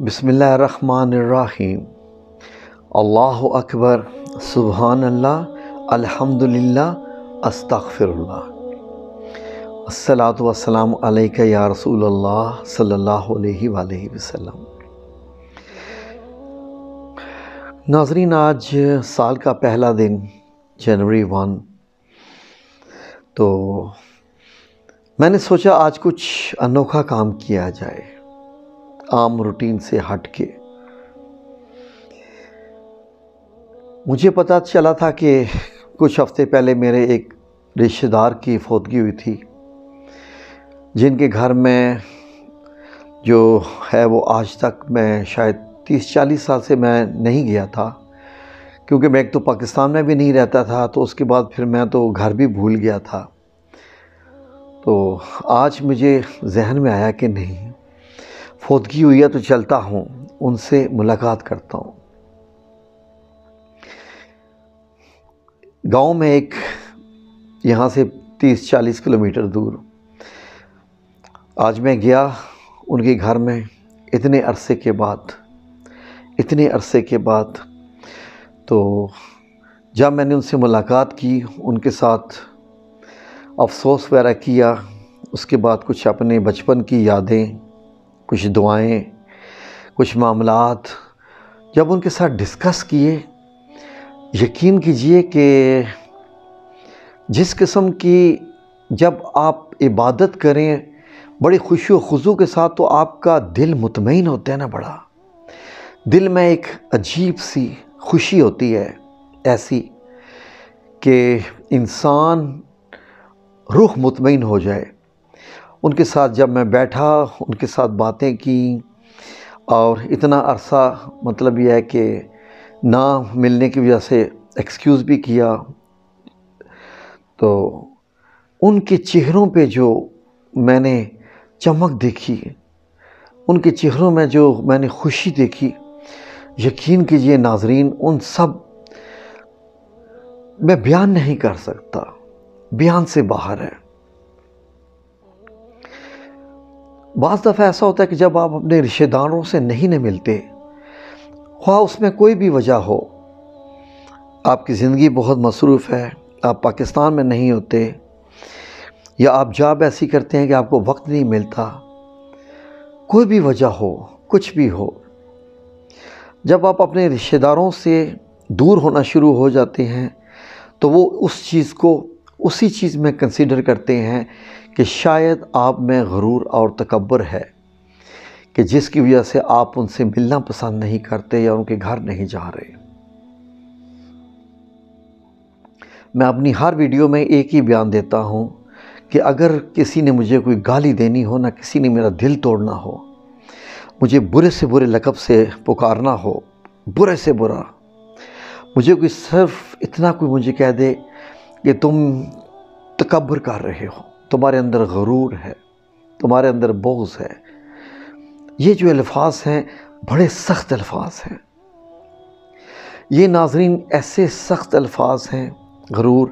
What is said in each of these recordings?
بسم اللہ الرحمن الرحیم۔ اللہ اکبر، سبحان اللہ، الحمدللہ، استغفر اللہ، الصلاۃ والسلام علیک یا رسول اللہ صلی اللہ علیہ وآلہ وسلم۔ ناظرین، آج سال کا پہلا دن جنوری 1، تو میں نے سوچا آج کچھ انوکھا کام کیا جائے، عام روٹین سے ہٹ کے۔ مجھے پتہ چلا تھا کہ کچھ ہفتے پہلے میرے ایک رشتہ دار کی فوتگی ہوئی تھی، جن کے گھر میں جو ہے وہ آج تک میں شاید 30-40 سال سے میں نہیں گیا تھا، کیونکہ میں ایک تو پاکستان میں بھی نہیں رہتا تھا، تو اس کے بعد پھر میں تو گھر بھی بھول گیا تھا۔ تو آج مجھے ذہن میں آیا کہ نہیں، فوتگی ہوئی ہے تو چلتا ہوں، ان سے ملاقات کرتا ہوں۔ گاؤں میں ایک یہاں سے 30-40 کلومیٹر دور آج میں گیا ان کے گھر میں، اتنے عرصے کے بعد تو جب میں نے ان سے ملاقات کی، ان کے ساتھ افسوس وغیرہ کیا، اس کے بعد کچھ اپنے بچپن کی یادیں، کچھ دعائیں، کچھ معاملات جب ان کے ساتھ ڈسکس کیے، یقین کیجئے کہ جس قسم کی جب آپ عبادت کریں بڑی خوشی و خضوع کے ساتھ، تو آپ کا دل مطمئن ہوتا ہے نا، بڑا دل میں ایک عجیب سی خوشی ہوتی ہے، ایسی کہ انسان روح مطمئن ہو جائے۔ ان کے ساتھ جب میں بیٹھا، ان کے ساتھ باتیں کی، اور اتنا عرصہ مطلب یہ ہے کہ نہ ملنے کی وجہ سے ایکسکیوز بھی کیا، تو ان کے چہروں پہ جو میں نے چمک دیکھی، ان کے چہروں میں جو میں نے خوشی دیکھی، یقین کیجئے ناظرین، ان سب میں بیان نہیں کر سکتا، بیان سے باہر ہے۔ بعض دفعہ ایسا ہوتا ہے کہ جب آپ اپنے رشتہ داروں سے نہیں ملتے، خواہ اس میں کوئی بھی وجہ ہو، آپ کی زندگی بہت مصروف ہے، آپ پاکستان میں نہیں ہوتے، یا آپ جاب ایسی کرتے ہیں کہ آپ کو وقت نہیں ملتا، کوئی بھی وجہ ہو، کچھ بھی ہو، جب آپ اپنے رشتہ داروں سے دور ہونا شروع ہو جاتے ہیں، تو وہ اسی چیز میں کنسیڈر کرتے ہیں کہ شاید آپ میں غرور اور تکبر ہے، کہ جس کی وجہ سے آپ ان سے ملنا پسند نہیں کرتے یا ان کے گھر نہیں جا رہے۔ میں اپنی ہر ویڈیو میں ایک ہی بیان دیتا ہوں کہ اگر کسی نے مجھے کوئی گالی دینی ہو، نہ کسی نے میرا دل توڑنا ہو، مجھے برے سے برے لقب سے پکارنا ہو، برے سے برا، مجھے کوئی صرف اتنا کوئی مجھے کہہ دے کہ تم تکبر کر رہے ہو، تمہارے اندر غرور ہے، تمہارے اندر بغض ہے، یہ جو الفاظ ہیں بڑے سخت الفاظ ہیں۔ یہ ناظرین ایسے سخت الفاظ ہیں غرور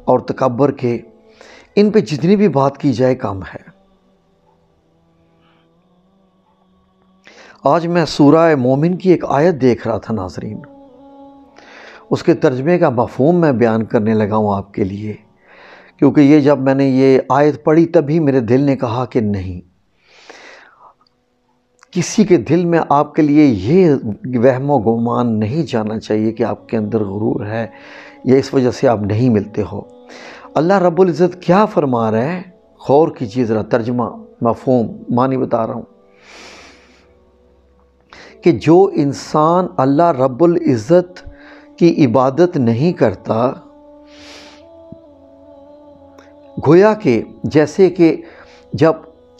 اور تکبر کے، ان پہ جتنی بھی بات کی جائے کم ہے۔ آج میں سورہ مومن کی ایک آیت دیکھ رہا تھا ناظرین، اس کے ترجمے کا مفہوم میں بیان کرنے لگا ہوں آپ کے لیے، کیونکہ یہ جب میں نے یہ آیت پڑھی تبھی میرے دل نے کہا کہ نہیں، کسی کے دل میں آپ کے لیے یہ وہم و گمان نہیں جانا چاہیے کہ آپ کے اندر غرور ہے یا اس وجہ سے آپ نہیں ملتے ہو۔ اللہ رب العزت کیا فرما رہا ہے، غور کیجیے ذرا، ترجمہ، مفہوم، معنی بتا رہا ہوں کہ جو انسان اللہ رب العزت کی عبادت نہیں کرتا، گویا کہ جیسے کہ جب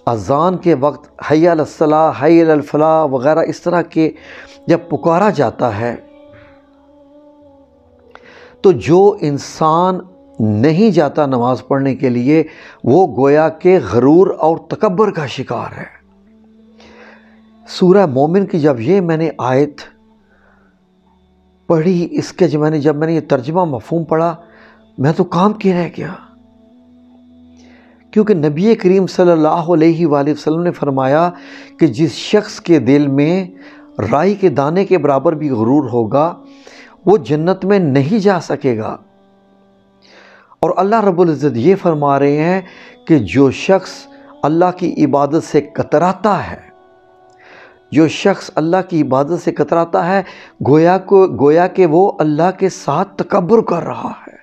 اذان کے وقت حی علی الصلاۃ، حی علی الفلاح وغیرہ اس طرح کے جب پکارا جاتا ہے، تو جو انسان نہیں جاتا نماز پڑھنے کے لیے، وہ گویا کہ غرور اور تکبر کا شکار ہے۔ سورہ مومن کی جب یہ میں نے آیت پڑھی، اس کے جب میں نے یہ ترجمہ مفہوم پڑھا، میں تو کام کی رہ گیا کیونکہ نبی کریم صلی اللہ علیہ وآلہ وسلم نے فرمایا کہ جس شخص کے دل میں رائی کے دانے کے برابر بھی غرور ہوگا وہ جنت میں نہیں جا سکے گا۔ اور اللہ رب العزت یہ فرما رہے ہیں کہ جو شخص اللہ کی عبادت سے کتراتا ہے، جو شخص اللہ کی عبادت سے کتراتا ہے، گویا کہ وہ اللہ کے ساتھ تکبر کر رہا ہے۔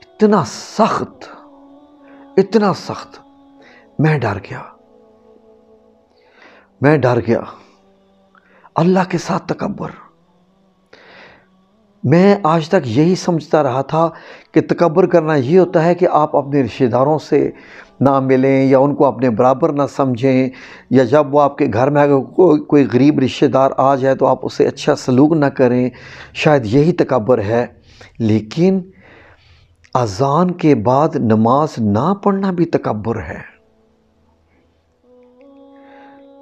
اتنا سخت، اتنا سخت۔ میں ڈر گیا اللہ کے ساتھ تکبر۔ میں آج تک یہی سمجھتا رہا تھا کہ تکبر کرنا یہ ہوتا ہے کہ آپ اپنے رشتہ داروں سے نہ ملیں یا ان کو اپنے برابر نہ سمجھیں، یا جب وہ آپ کے گھر میں اگر کوئی غریب رشتہ دار آ جائے تو آپ اسے اچھا سلوک نہ کریں، شاید یہی تکبر ہے۔ لیکن اذان کے بعد نماز نہ پڑھنا بھی تکبر ہے،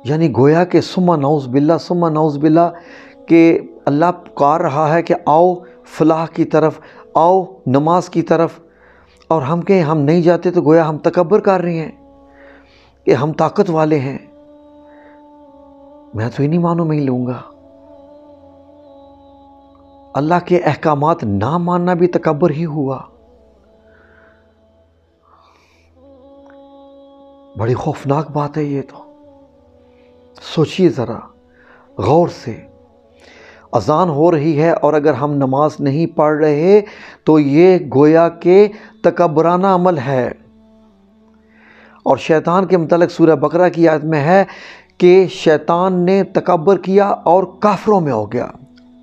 یعنی گویا کہ ثم نعوذ باللہ کہ اللہ پکار رہا ہے کہ آؤ فلاح کی طرف، آؤ نماز کی طرف، اور ہم کہیں ہم نہیں جاتے تو گویا ہم تکبر کر رہے ہیں کہ ہم طاقت والے ہیں، میں تو انہی معنوں میں ہی لوں گا۔ اللہ کے احکامات نہ ماننا بھی تکبر ہی ہوا۔ بڑی خوفناک بات ہے یہ تو، سوچئے ذرا غور سے۔ اذان ہو رہی ہے اور اگر ہم نماز نہیں پڑھ رہے تو یہ گویا کہ تکبرانہ عمل ہے۔ اور شیطان کے متعلق سورہ بقرہ کی آیت میں ہے کہ شیطان نے تکبر کیا اور کافروں میں ہو گیا،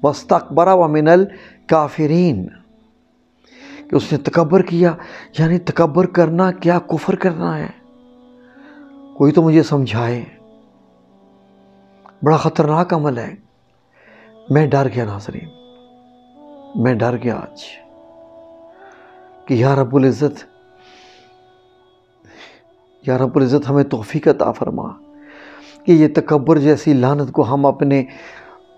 وَاسْتَكْبَرَ وَمِنَ الْكَافِرِينَ، کہ اس نے تکبر کیا۔ یعنی تکبر کرنا کیا کفر کرنا ہے؟ کوئی تو مجھے سمجھائے، بڑا خطرناک عمل ہے۔ میں ڈر گیا ناظرین، میں ڈر گیا آج کہ یا رب العزت ہمیں توفیق عطا فرما کہ یہ تکبر جیسی لعنت کو ہم اپنے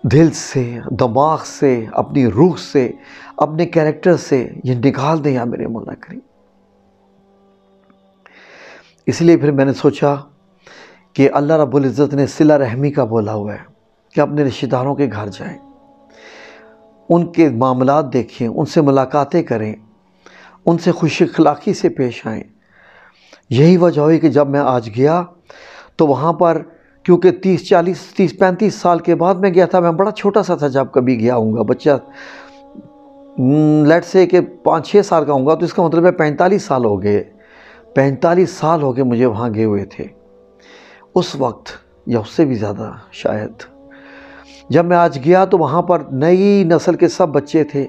دل سے، دماغ سے، اپنی روح سے، اپنے کیریکٹر سے یہ نکال دیں یا میرے مولا کریم۔ اس لیے پھر میں نے سوچا کہ اللہ رب العزت نے صلہ رحمی کا بولا ہوا ہے کہ اپنے رشتہ داروں کے گھر جائیں، ان کے معاملات دیکھیں، ان سے ملاقاتیں کریں، ان سے خوش اخلاقی سے پیش آئیں۔ یہی وجہ ہوئی کہ جب میں آج گیا تو وہاں پر، کیونکہ 35 سال کے بعد میں گیا تھا، میں بڑا چھوٹا سا تھا جب کبھی گیا ہوں گا، بچہ لیٹ سے کہ 5-6 سال کا ہوں گا، تو اس کا مطلب ہے 45 سال ہو گئے، 45 سال ہو گئے مجھے وہاں گئے ہوئے تھے اس وقت، یا اس سے بھی زیادہ شاید۔ جب میں آج گیا تو وہاں پر نئی نسل کے سب بچے تھے،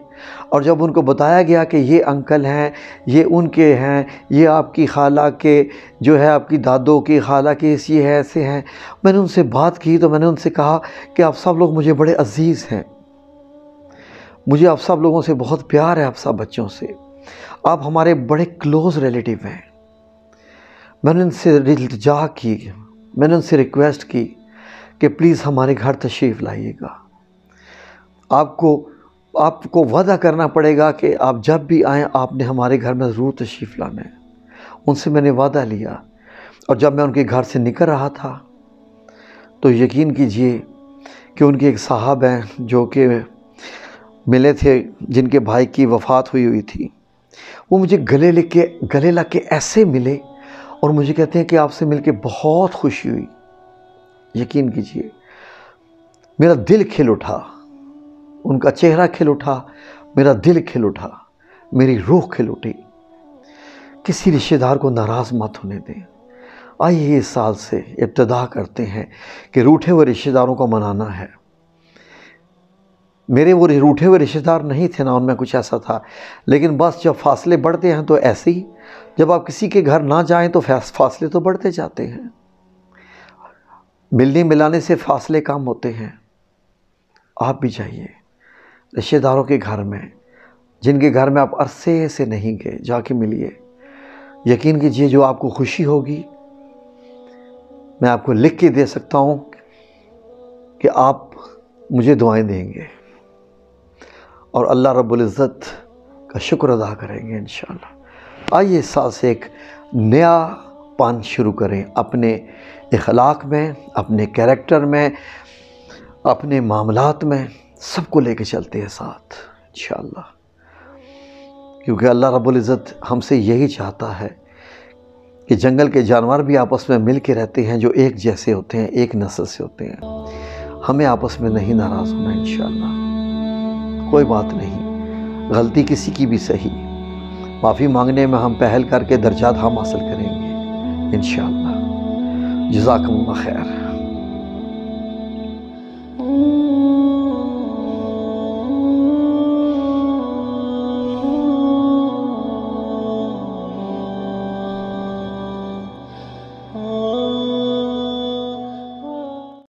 اور جب ان کو بتایا گیا کہ یہ انکل ہیں، یہ ان کے ہیں، یہ آپ کی خالہ کے جو ہے، آپ کی دادوں کی خالہ کے یہ ہے، ایسے ہیں، میں نے ان سے بات کی تو میں نے ان سے کہا کہ آپ سب لوگ مجھے بڑے عزیز ہیں، مجھے آپ سب لوگوں سے بہت پیار ہے، آپ سب بچوں سے، آپ ہمارے بڑے کلوز ریلیٹیو ہیں۔ میں نے ان سے التجا کی، میں نے ان سے ریکویسٹ کی کہ پلیز ہمارے گھر تشریف لائیے گا، آپ کو وعدہ کرنا پڑے گا کہ آپ جب بھی آئیں آپ نے ہمارے گھر میں ضرور تشریف لانا ہے۔ ان سے میں نے وعدہ لیا، اور جب میں ان کے گھر سے نکل رہا تھا تو یقین کیجئے کہ ان کے ایک صاحب ہیں جو کہ ملے تھے، جن کے بھائی کی وفات ہوئی تھی، وہ مجھے گلے لگ کے ایسے ملے اور مجھے کہتے ہیں کہ آپ سے مل کے بہت خوشی ہوئی۔ یقین کیجئے میرا دل کھل اٹھا، ان کا چہرہ کھل اٹھا، میرا دل کھل اٹھا، میری روح کھل اٹھی۔ کسی رشتہ دار کو ناراض مت ہونے دیں۔ آئیے اس سال سے ابتدا کرتے ہیں کہ روٹھے ہوئے رشتہ داروں کو منانا ہے۔ میرے وہ روٹھے ہوئے رشتہ دار نہیں تھے، نہ ان میں کچھ ایسا تھا، لیکن بس جب فاصلے بڑھتے ہیں تو ایسے ہی، جب آپ کسی کے گھر نہ جائیں تو فاصلے تو بڑھتے جاتے ہیں، ملنے ملانے سے فاصلے کم ہوتے ہیں۔ آپ بھی جائیے رشتہ داروں کے گھر میں، جن کے گھر میں آپ عرصے سے نہیں گئے، جا کے ملیے۔ یقین کیجئے جو آپ کو خوشی ہوگی، میں آپ کو لکھ کے دے سکتا ہوں کہ آپ مجھے دعائیں دیں گے اور اللہ رب العزت کا شکر ادا کریں گے انشاءاللہ۔ آئیے اس سال سے ایک نیا پن شروع کریں، اپنے اخلاق میں، اپنے کیریکٹر میں، اپنے معاملات میں، سب کو لے کے چلتے ہیں ساتھ انشاءاللہ، کیونکہ اللہ رب العزت ہم سے یہی چاہتا ہے کہ جنگل کے جانور بھی آپس میں مل کے رہتے ہیں، جو ایک جیسے ہوتے ہیں، ایک نسل سے ہوتے ہیں۔ ہمیں آپس میں نہیں ناراض ہونا انشاءاللہ، کوئی بات نہیں، غلطی کسی کی بھی صحیح، معافی مانگنے میں ہم پہل کر کے درجات ہم حاصل کریں گے انشاءاللہ۔ جزاکم اللہ خیر۔